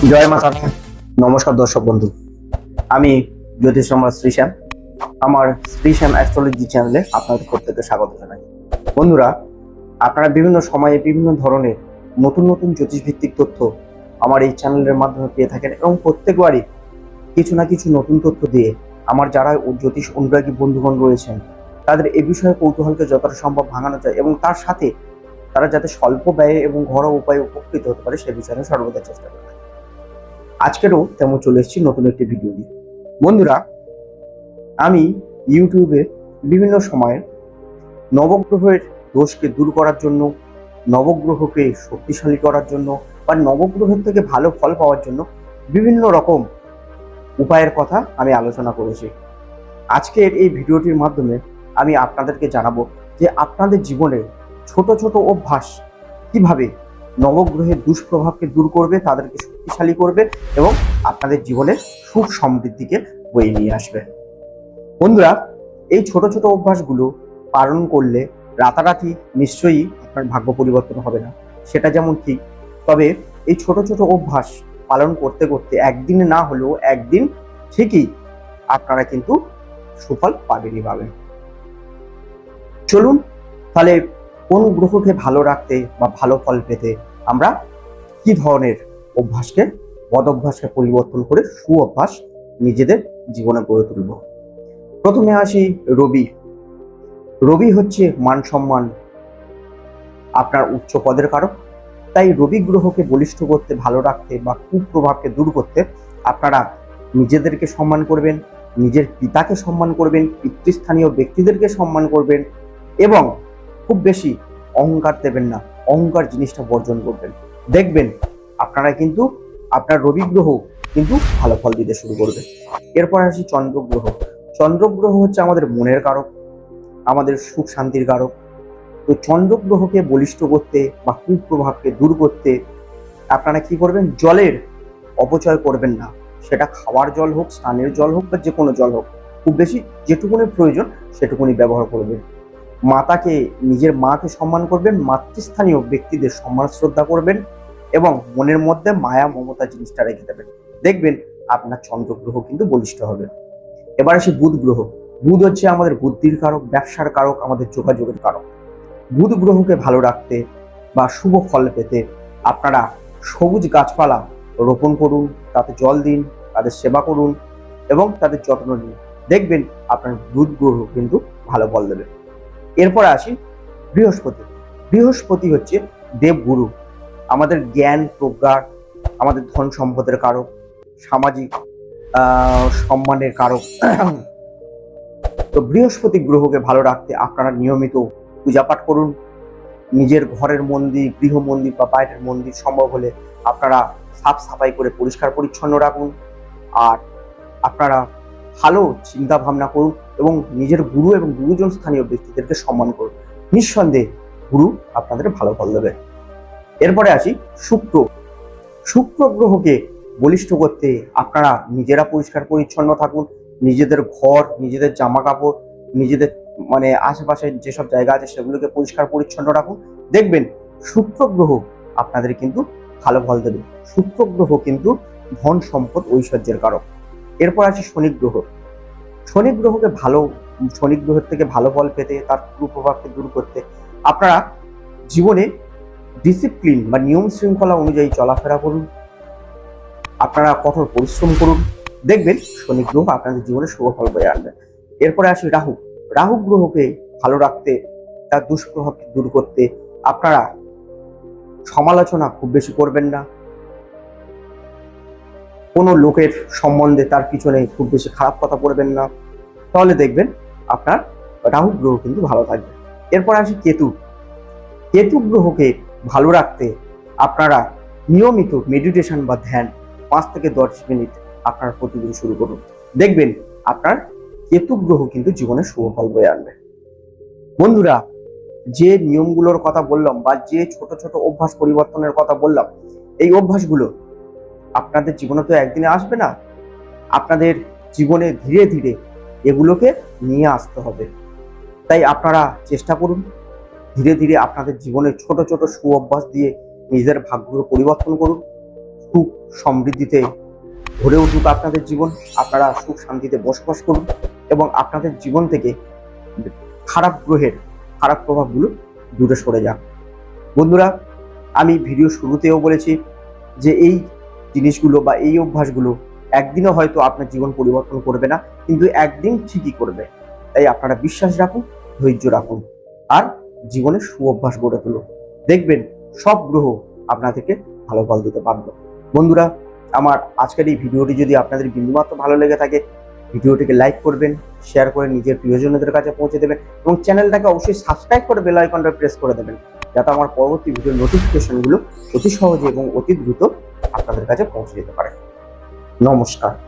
জয় মাতা দী। নমস্কার দর্শক বন্ধু, আমি জ্যোতিষ সম্রাট শ্রীশ্যাম। আমার শ্রীশ্যাম অ্যাস্ট্রোলজি চ্যানেলে আপনাদের প্রত্যেককে স্বাগত জানাই। বন্ধুরা, আপনারা বিভিন্ন সময়ে বিভিন্ন ধরনের নতুন নতুন জ্যোতিষ ভিত্তিক তথ্য আমার এই চ্যানেলের মাধ্যমে পেয়ে থাকেন এবং প্রত্যেকবারই কিছু না কিছু নতুন তথ্য দিয়ে আমার যারা জ্যোতিষ অনুরাগী বন্ধুগণ রয়েছেন তাদের এ বিষয়ে কৌতূহলকে যতটা সম্ভব ভাঙানো যায় এবং তার সাথে তারা যাতে স্বল্প ব্যয়ে এবং ঘরোয়া উপায়ে উপকৃত হতে পারে সে বিষয়ে সর্বদা চেষ্টা করে। আজকেরও তেমন চলে এসেছি নতুন একটি ভিডিও নিয়ে। বন্ধুরা, আমি ইউটিউবে বিভিন্ন সময়ে নবগ্রহের দোষকে দূর করার জন্য, নবগ্রহকে শক্তিশালী করার জন্য বা নবগ্রহের থেকে ভালো ফল পাওয়ার জন্য বিভিন্ন রকম উপায়ের কথা আমি আলোচনা করেছি। আজকের এই ভিডিওটির মাধ্যমে আমি আপনাদেরকে জানাবো যে আপনাদের জীবনে ছোট ছোট অভ্যাস কিভাবে নবগ্রহের দুষ্প্রভাবকে দূর করবে, তাদেরকে শক্তিশালী করবে এবং আপনাদের জীবনে সুখ সমৃদ্ধিকে বয়ে নিয়ে আসবে। বন্ধুরা, এই ছোট ছোট অভ্যাসগুলো পালন করলে রাতারাতি নিশ্চয়ই আপনার ভাগ্য পরিবর্তন হবে না, সেটা যেমন ঠিক। তবে এই ছোট ছোট অভ্যাস পালন করতে করতে একদিনে না হলেও একদিন ঠিকই আপনারা কিন্তু সুফল পাবেনই পাবেন। চলুন তাহলে কোন গ্রহকে ভালো রাখতে বা ভালো ফল পেতে আমরা কি ধরনের অভ্যাসকে বদ অভ্যাসকে পরিবর্তন করে সু অভ্যাস নিজেদের জীবনে গড়ে তুলব। প্রথমে আসি রবি। রবি হচ্ছে মান সম্মান, আপনার উচ্চ পদের কারক। তাই রবি গ্রহকে বলিষ্ঠ করতে, ভালো রাখতে বা কুপ্রভাবকে দূর করতে আপনারা নিজেদেরকে সম্মান করবেন, নিজের পিতাকে সম্মান করবেন, পিতৃস্থানীয় ব্যক্তিদেরকে সম্মান করবেন এবং খুব বেশি অহংকার দেবেন না, অহংকার জিনিসটা বর্জন করবেন। দেখবেন আপনারা কিন্তু আপনার রবি গ্রহ কিন্তু ভালো ফল দিতে শুরু করবে। এরপর আসি চন্দ্রগ্রহ। চন্দ্রগ্রহ হচ্ছে আমাদের মনের কারক, আমাদের সুখ শান্তির কারক। তো চন্দ্রগ্রহকে বলিষ্ঠ করতে বা কুপ্রভাবকে দূর করতে আপনারা কি করবেন? জলের অপচয় করবেন না, সেটা খাওয়ার জল হোক, স্নানের জল হোক বা যে কোনো জল হোক, খুব বেশি যেটুকুনি প্রয়োজন সেটুকুনি ব্যবহার করবেন। মাতাকে, নিজের মাকে সম্মান করবেন, মাতৃস্থানীয় ব্যক্তিদের সম্মান শ্রদ্ধা করবেন এবং মনের মধ্যে মায়া মমতা জিনিসটা রেখে দেবেন। দেখবেন আপনার চন্দ্রগ্রহ কিন্তু বলিষ্ঠ হবে। এবার আসি বুধ গ্রহ। বুধ হচ্ছে আমাদের বুদ্ধির কারক, ব্যবসার কারক, আমাদের যোগাযোগের কারক। বুধ গ্রহকে ভালো রাখতে বা শুভ ফল পেতে আপনারা সবুজ গাছপালা রোপণ করুন, তাতে জল দিন, তাদের সেবা করুন এবং তাদের যত্ন নিন। দেখবেন আপনার বুধ গ্রহ কিন্তু ভালো ফল দেবে। এরপরে আসি বৃহস্পতি। বৃহস্পতি হচ্ছে দেবগুরু, আমাদের জ্ঞান প্রজ্ঞা, আমাদের ধন সম্পদের কারক, সামাজিক সম্মানের কারক। তো বৃহস্পতি গ্রহকে ভালো রাখতে আপনারা নিয়মিত পূজা পাঠ করুন, নিজের ঘরের মন্দির, গৃহ মন্দির বা বাইরের মন্দির সম্ভব হলে আপনারা সাফ সাফাই করে পরিষ্কার পরিচ্ছন্ন রাখুন। আর আপনারা ভালো চিন্তা ভাবনা করুন এবং নিজের গুরু এবং গুরুজন স্থানীয় ব্যক্তিদেরকে সম্মান করুন। নিঃসন্দেহে গুরু আপনাদের ভালো ফল দেবে। এরপরে আসি শুক্র। শুক্র গ্রহকে বলিষ্ঠ করতে আপনারা নিজেরা পরিষ্কার পরিচ্ছন্ন থাকুন, নিজেদের ঘর, নিজেদের জামা কাপড়, নিজেদের আশেপাশে যেসব জায়গা আছে সেগুলোকে পরিষ্কার পরিচ্ছন্ন রাখুন। দেখবেন শুক্র গ্রহ আপনাদের কিন্তু ভালো ফল দেবে। শুক্র গ্রহ কিন্তু ধন সম্পদ ঐশ্বর্যের কারক। এরপর আসি শনি গ্রহ। শনি গ্রহের থেকে ভালো ফল পেতে, তার কুপ্রভাবকে দূর করতে আপনারা জীবনে ডিসিপ্লিন বা নিয়ম শৃঙ্খলা অনুযায়ী চলাফেরা করুন, আপনারা কঠোর পরিশ্রম করুন। দেখবেন শনি গ্রহ আপনাদের জীবনে শুভ ফল বয়ে আনবে। এরপরে আসি রাহু। রাহু গ্রহকে ভালো রাখতে, তার দুষ্প্রভাবকে দূর করতে আপনারা সমালোচনা খুব বেশি করবেন না, কোনো লোকের সম্বন্ধে তার পিছনে খুব বেশি খারাপ কথা বলবেন না, তাহলে দেখবেন আপনার রাহু গ্রহ কিন্তু ভালো থাকবে। এরপর আসি কেতু। কেতু গ্রহকে ভালো রাখতে আপনারা নিয়মিত মেডিটেশন বা ধ্যান 5 থেকে 10 মিনিট আপনার প্রতিদিন শুরু করুন। দেখবেন আপনার কেতু গ্রহ কিন্তু জীবনে শুভ ফল বয়ে আনবে। বন্ধুরা, যে নিয়মগুলোর কথা বললাম বা যে ছোট ছোট অভ্যাস পরিবর্তনের কথা বললাম, এই অভ্যাসগুলো আপনাদের জীবনে তো একদিনে আসবে না, আপনাদের জীবনে ধীরে ধীরে এগুলোকে নিয়ে আসতে হবে। তাই আপনারা চেষ্টা করুন ধীরে ধীরে আপনাদের জীবনে ছোট ছোট সু অভ্যাস দিয়ে নিজের ভাগ্য পরিবর্তন করুন। সুখ সমৃদ্ধিতে ভরে উঠুক আপনাদের জীবন, আপনারা সুখ শান্তিতে বসবাস করুন এবং আপনাদের জীবন থেকে খারাপ গ্রহের খারাপ প্রভাবগুলো দূরে সরে যাক। বন্ধুরা, আমি ভিডিও শুরুতেও বলেছি যে এই জিনিসগুলো বা এই অভ্যাসগুলো একদিনও হয়তো আপনার জীবন পরিবর্তন করবে না, কিন্তু একদিন ঠিকই করবে। তাই আপনারা বিশ্বাস রাখুন, ধৈর্য রাখুন আর জীবনে সুঅভ্যাস গড়ে তুলুন। দেখবেন সব গ্রহ আপনাদেরকে ভালো ফল দিতে বাধ্য। বন্ধুরা, আমার আজকের এই ভিডিওটি যদি আপনাদের বিন্দুমাত্র ভালো লেগে থাকে, ভিডিওটিকে লাইক করবেন, শেয়ার করে নিজের প্রিয়জনদের কাছে পৌঁছে দেবেন এবং চ্যানেলটাকে অবশ্যই সাবস্ক্রাইব করে বেল আইকনটা প্রেস করে দেবেন, যাতে আমার পরবর্তী ভিডিওর নোটিফিকেশনগুলো অতি সহজে এবং অতি দ্রুত আপনাদের কাছে পৌঁছে যেতে পারে। নমস্কার।